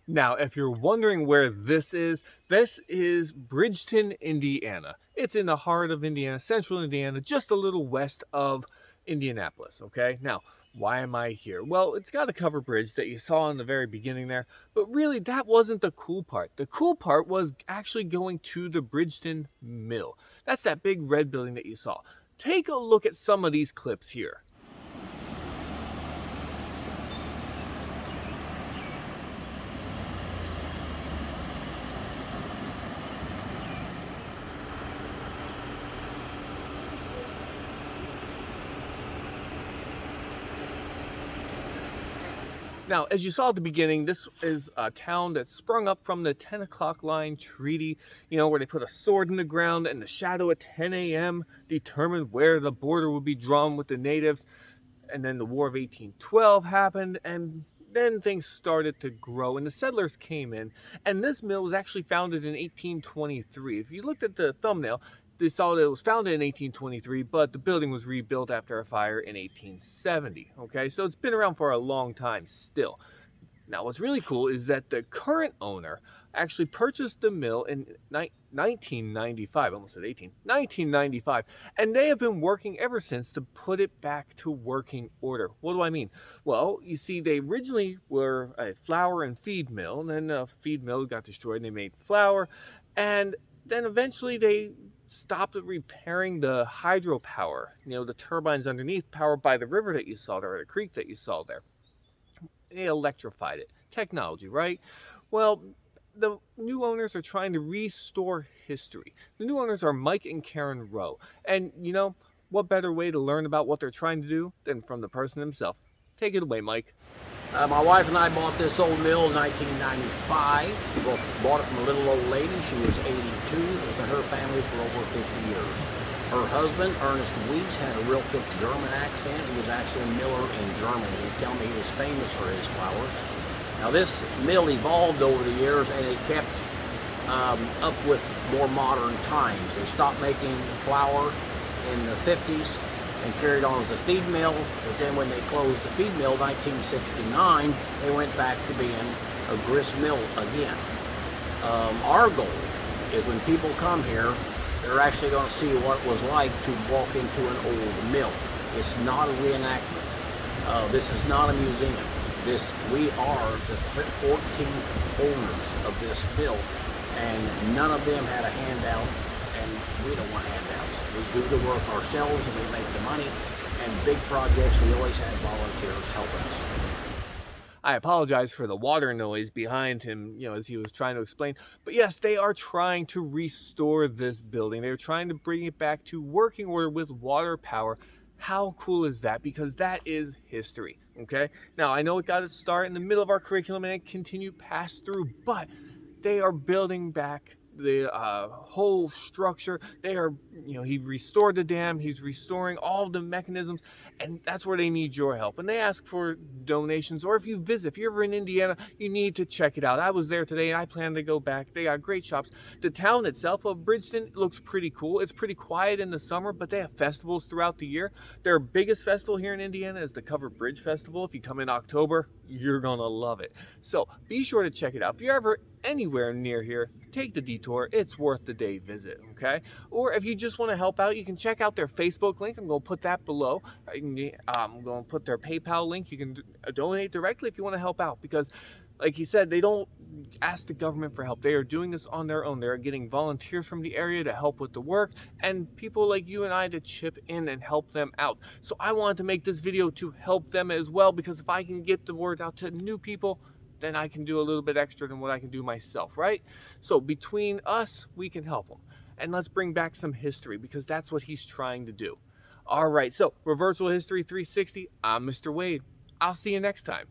Now, if you're wondering where this is Bridgeton, Indiana. It's in the heart of Indiana, central Indiana, just a little west of Indianapolis, okay? Now, why am I here? Well, it's got a covered bridge that you saw in the very beginning there, but really that wasn't the cool part. The cool part was actually going to the Bridgeton Mill. That's that big red building that you saw. Take a look at some of these clips here. Now, as you saw at the beginning, this is a town that sprung up from the 10 o'clock line treaty, where they put a sword in the ground and the shadow at 10 a.m. determined where the border would be drawn with the natives. And then the War of 1812 happened, and then things started to grow, and the settlers came in. And this mill was actually founded in 1823. If you looked at the thumbnail, they saw that it was founded in 1823, but the building was rebuilt after a fire in 1870. Okay, so it's been around for a long time still. Now, what's really cool is that the current owner actually purchased the mill in 1995, almost said 1995, and they have been working ever since to put it back to working order. What do I mean? Well, you see, they originally were a flour and feed mill, and then the feed mill got destroyed and they made flour, and then eventually they stopped repairing the hydropower, the turbines underneath powered by the river that you saw there, or the creek that you saw there. They electrified it. Technology, right? Well, the new owners are trying to restore history. The new owners are Mike and Karen Rowe. And what better way to learn about what they're trying to do than from the person himself? Take it away, Mike. My wife and I bought this old mill in 1995. We both bought it from a little old lady. She was 82. Lived in her family for over 50 years. Her husband, Ernest Weeks, had a real thick German accent. He was actually a miller in Germany. He'd tell me he was famous for his flours. Now this mill evolved over the years, and it kept up with more modern times. They stopped making flour in the 50s and carried on with the feed mill, but then when they closed the feed mill in 1969, they went back to being a grist mill again. Our goal is when people come here, they're actually going to see what it was like to walk into an old mill. It's not a reenactment. This is not a museum. We are the 14th owners of this mill, and none of them had a handout, and we don't want handouts. We do the work ourselves and we make the money, and big projects we always have volunteers help us. I apologize for the water noise behind him, as he was trying to explain. But yes, they are trying to restore this building. They're trying to bring it back to working order with water power. How cool is that? Because that is history, okay? Now, I know it got its start in the middle of our curriculum and it continued past through, but they are building back the whole structure. He restored the dam, he's restoring all the mechanisms, and that's where they need your help. And they ask for donations, or if you're ever in Indiana, you need to check it out. I was there today and I plan to go back. They got great shops. The town itself of Bridgeton looks pretty cool. It's pretty quiet in the summer, but they have festivals throughout the year. Their biggest festival here in Indiana is the Covered Bridge Festival. If you come in October, you're gonna love it. So be sure to check it out. If you're ever anywhere near here, take the detour. It's worth the day visit, okay? Or if you just want to help out, you can check out their Facebook link. I'm going to put that below. I'm going to put their PayPal link. You can donate directly if you want to help out, because like he said, they don't ask the government for help. They are doing this on their own. They're getting volunteers from the area to help with the work, and people like you and I to chip in and help them out. So I wanted to make this video to help them as well, because if I can get the word out to new people, then I can do a little bit extra than what I can do myself, right? So between us, we can help them. And let's bring back some history, because that's what he's trying to do. All right, so Reversal History 360, I'm Mr. Wade. I'll see you next time.